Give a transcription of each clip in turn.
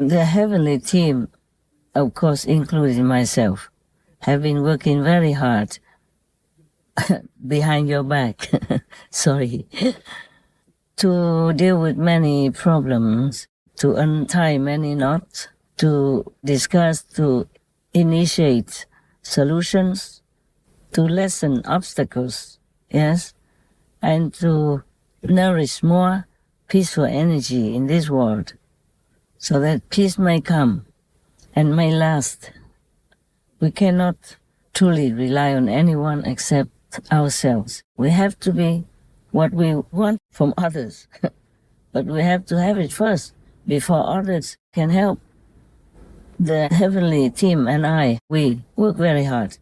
The heavenly team, of course, including myself, have been working very hard behind your back, sorry, to deal with many problems, to untie many knots, to discuss, to initiate solutions, to lessen obstacles, yes, and to nourish more peaceful energy in this world so that peace may come and may last. We cannot truly rely on anyone except ourselves. We have to be what we want from others, but we have to have it first before others can help. The heavenly team and I, we work very hard.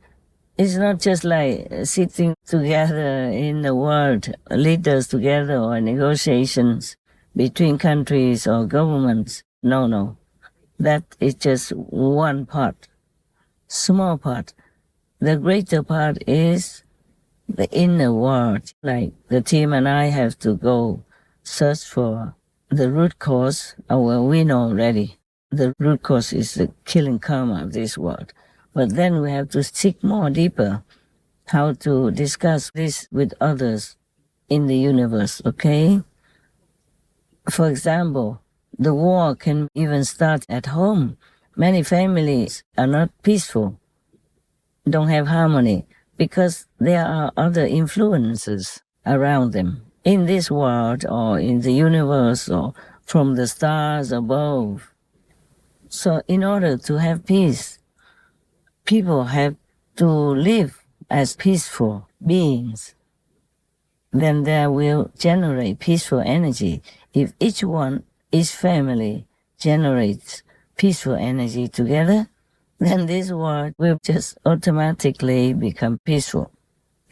It's not just like sitting together in the world, leaders together, or negotiations between countries or governments. No. That is just one part, small part. The greater part is the inner world. Like the team and I have to go search for the root cause. Well, we know already. The root cause is the killing karma of this world. But then we have to seek more deeper how to discuss this with others in the universe, okay? For example, the war can even start at home. Many families are not peaceful, don't have harmony, because there are other influences around them in this world or in the universe or from the stars above. So in order to have peace, people have to live as peaceful beings. Then there will generate peaceful energy. If each family generates peaceful energy together, then this world will just automatically become peaceful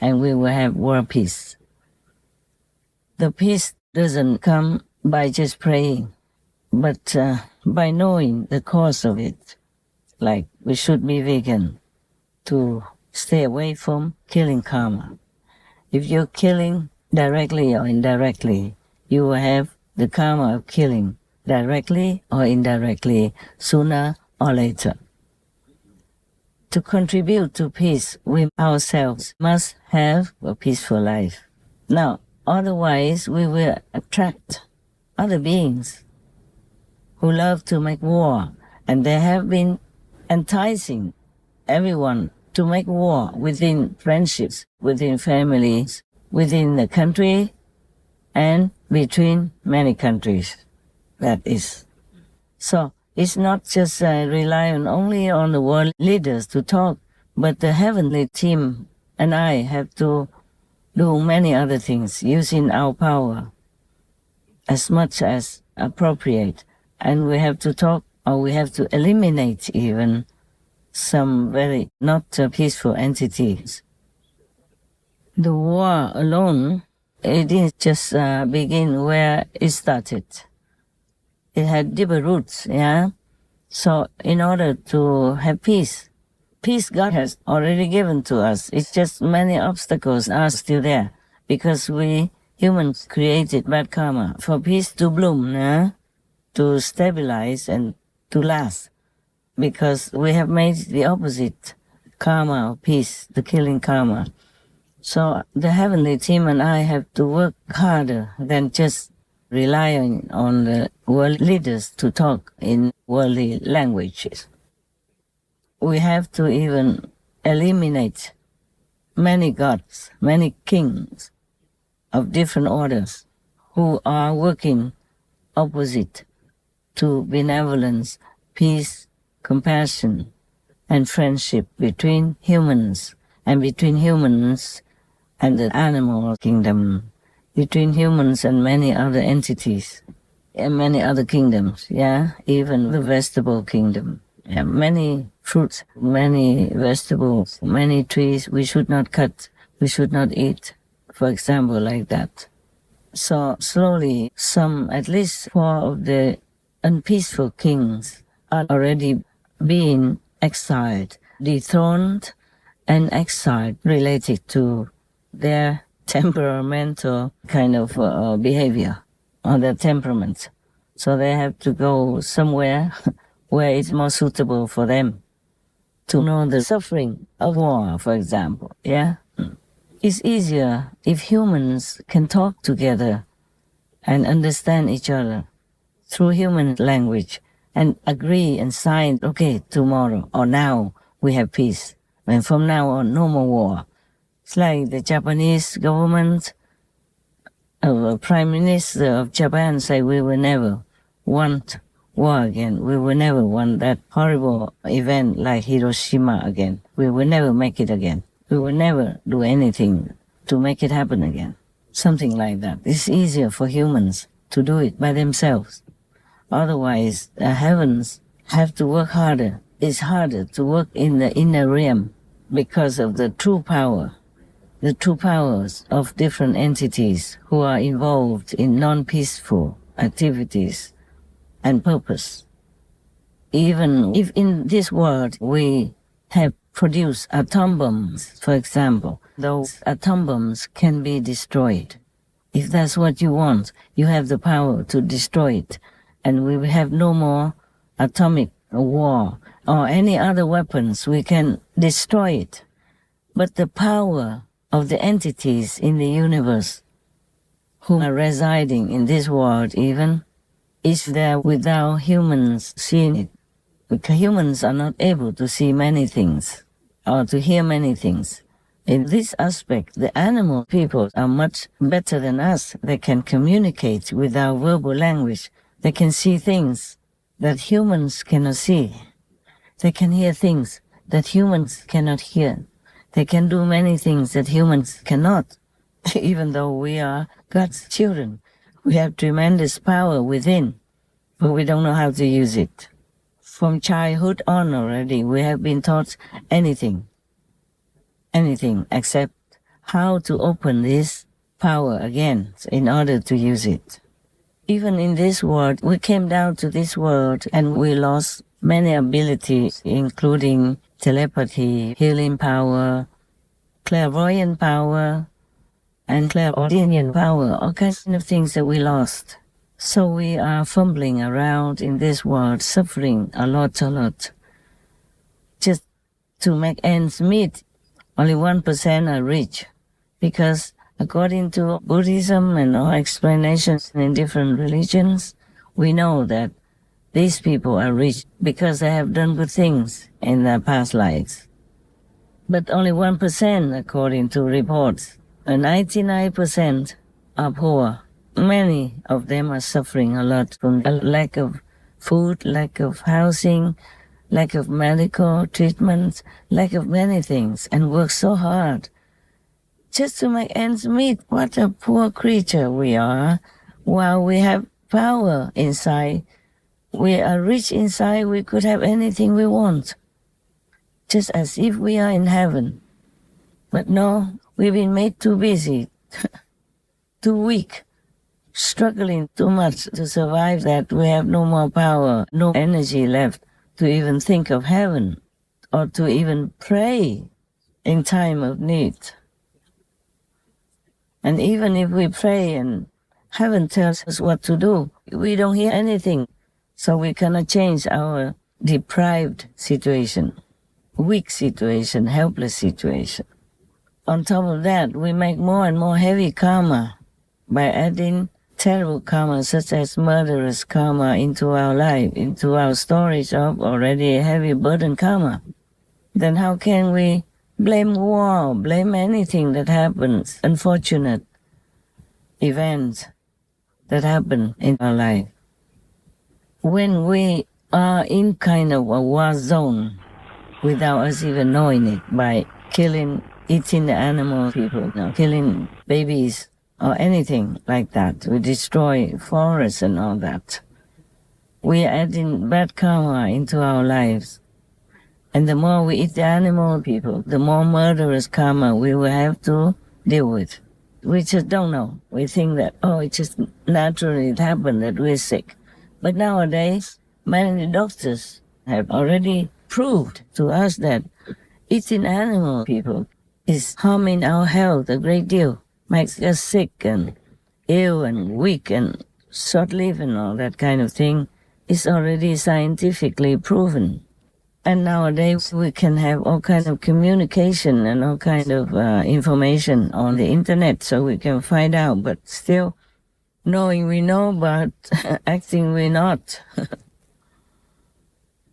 and we will have world peace. The peace doesn't come by just praying, but by knowing the cause of it. Like we should be vegan to stay away from killing karma. If you're killing directly or indirectly, you will have the karma of killing directly or indirectly sooner or later. To contribute to peace, we ourselves must have a peaceful life. Now, otherwise we will attract other beings who love to make war, and they have been enticing everyone to make war within friendships, within families, within the country, and between many countries. That is. So it's not just relying only on the world leaders to talk, but the heavenly team and I have to do many other things using our power as much as appropriate. And we have to talk, or we have to eliminate even some very not peaceful entities. The war alone, it didn't just begin where it started. It had deeper roots, yeah? So in order to have peace God has already given to us. It's just many obstacles are still there because we humans created bad karma. For peace to bloom, yeah? To stabilize and to last, because we have made the opposite karma of peace, the killing karma. So the heavenly team and I have to work harder than just relying on the world leaders to talk in worldly languages. We have to even eliminate many gods, many kings of different orders who are working opposite to benevolence, peace, compassion, and friendship between humans, and between humans and the animal kingdom, between humans and many other entities, and many other kingdoms, yeah, even the vegetable kingdom. Yeah, many fruits, many vegetables, many trees we should not cut, we should not eat, for example, like that. So slowly, at least 4 of the unpeaceful kings are already being exiled, dethroned and exiled related to their temperamental kind of behavior or their temperament. So they have to go somewhere where it's more suitable for them to know the suffering of war, for example. Yeah? It's easier if humans can talk together and understand each other through human language and agree and sign, okay, tomorrow or now we have peace. And from now on, no more war. It's like the Japanese government, Prime Minister of Japan say we will never want war again. We will never want that horrible event like Hiroshima again. We will never make it again. We will never do anything to make it happen again. Something like that. It's easier for humans to do it by themselves. Otherwise, the heavens have to work harder. It's harder to work in the inner realm because of the true power, the true powers of different entities who are involved in non-peaceful activities and purpose. Even if in this world we have produced atom bombs, for example, those atom bombs can be destroyed. If that's what you want, you have the power to destroy it, and we will have no more atomic war or any other weapons. We can destroy it. But the power of the entities in the universe who are residing in this world even is there without humans seeing it. Because humans are not able to see many things or to hear many things. In this aspect, the animal people are much better than us. They can communicate without verbal language. They can see things that humans cannot see. They can hear things that humans cannot hear. They can do many things that humans cannot. Even though we are God's children, we have tremendous power within, but we don't know how to use it. From childhood on already, we have been taught anything except how to open this power again in order to use it. Even in this world, we came down to this world and we lost many abilities, including telepathy, healing power, clairvoyant power, and clairaudient power, all kinds of things that we lost. So we are fumbling around in this world, suffering a lot, just to make ends meet. Only 1% are rich, because according to Buddhism and all explanations in different religions, we know that these people are rich because they have done good things in their past lives. But only 1%, according to reports, and 99% are poor. Many of them are suffering a lot from a lack of food, lack of housing, lack of medical treatment, lack of many things, and work so hard just to make ends meet. What a poor creature we are. While we have power inside, we are rich inside, we could have anything we want, just as if we are in heaven. But no, we've been made too busy, too weak, struggling too much to survive that we have no more power, no energy left to even think of heaven or to even pray in time of need. And even if we pray and heaven tells us what to do, we don't hear anything. So we cannot change our deprived situation, weak situation, helpless situation. On top of that, we make more and more heavy karma by adding terrible karma such as murderous karma into our life, into our storage of already heavy burden karma. Then how can we blame war, blame anything that happens, unfortunate events that happen in our life? When we are in kind of a war zone without us even knowing it, by eating the animal people, killing babies or anything like that, we destroy forests and all that. We are adding bad karma into our lives. And the more we eat the animal people, the more murderous karma we will have to deal with. We just don't know. We think that, it just naturally happened that we're sick. But nowadays, many doctors have already proved to us that eating animal people is harming our health a great deal, makes us sick and ill and weak and short-lived and all that kind of thing is already scientifically proven. And nowadays we can have all kind of communication and all kind of information on the internet, so we can find out, but still knowing we know, but acting we not.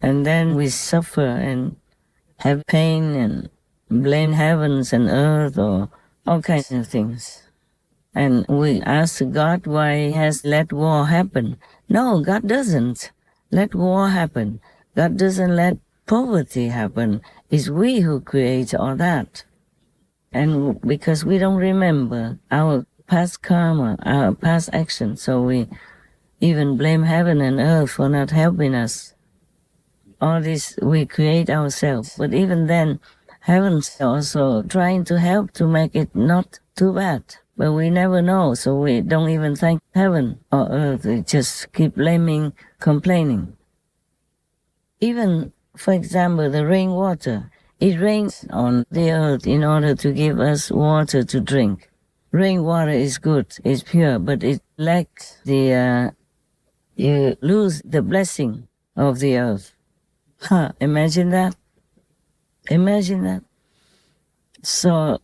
And then we suffer and have pain and blame heavens and earth or all kinds of things. And we ask God why He has let war happen. No, God doesn't let war happen. God doesn't let poverty happen. It's we who create all that. And because we don't remember our past karma, our past actions, so we even blame heaven and earth for not helping us. All this we create ourselves. But even then, heaven's also trying to help to make it not too bad. But we never know, so we don't even thank heaven or earth. We just keep blaming, complaining. Even, for example, the rainwater. It rains on the earth in order to give us water to drink. Rainwater is good, it's pure, but it lacks the, you lose the blessing of the earth. Imagine that. Imagine that. So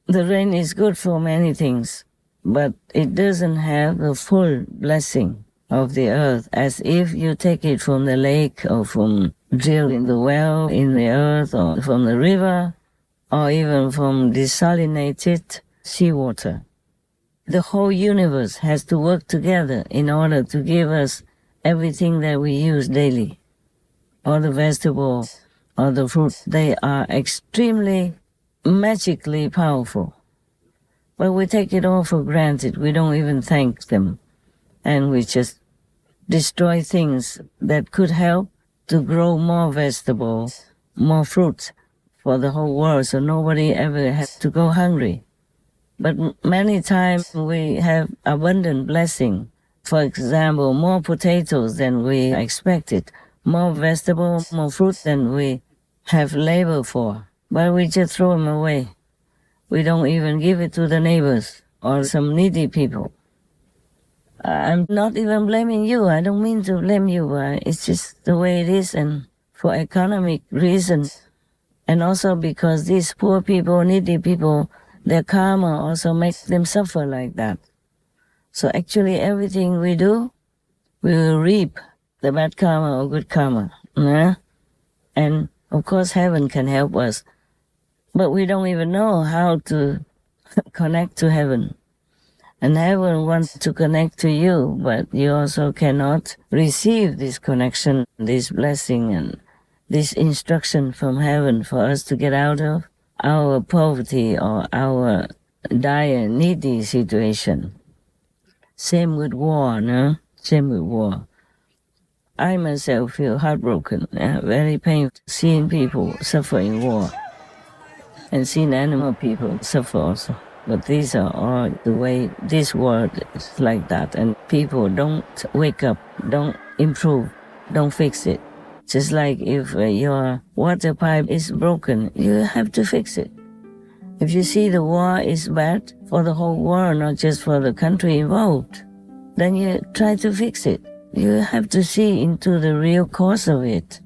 the rain is good for many things, but it doesn't have the full blessing of the earth, as if you take it from the lake or from drill in the well in the earth or from the river or even from desalinated seawater. The whole universe has to work together in order to give us everything that we use daily. All the vegetables, all the fruits, they are extremely magically powerful. But we take it all for granted. We don't even thank them. And we just destroy things that could help to grow more vegetables, more fruits for the whole world, so nobody ever has to go hungry. But many times we have abundant blessing. For example, more potatoes than we expected, more vegetables, more fruit than we have labor for. But we just throw them away. We don't even give it to the neighbors or some needy people. I'm not even blaming you. I don't mean to blame you, but it's just the way it is, and for economic reasons. And also because these poor people, needy people, their karma also makes them suffer like that. So actually everything we do, we will reap the bad karma or good karma. Yeah? And of course heaven can help us. But we don't even know how to connect to heaven. And heaven wants to connect to you, but you also cannot receive this connection, this blessing, and this instruction from heaven for us to get out of our poverty or our dire, needy situation. Same with war, no? Same with war. I myself feel heartbroken, very painful, seeing people suffer in war, and seeing animal people suffer also. But these are all the way this world is like that, and people don't wake up, don't improve, don't fix it. Just like if your water pipe is broken, you have to fix it. If you see the war is bad for the whole world, not just for the country involved, then you try to fix it. You have to see into the real cause of it.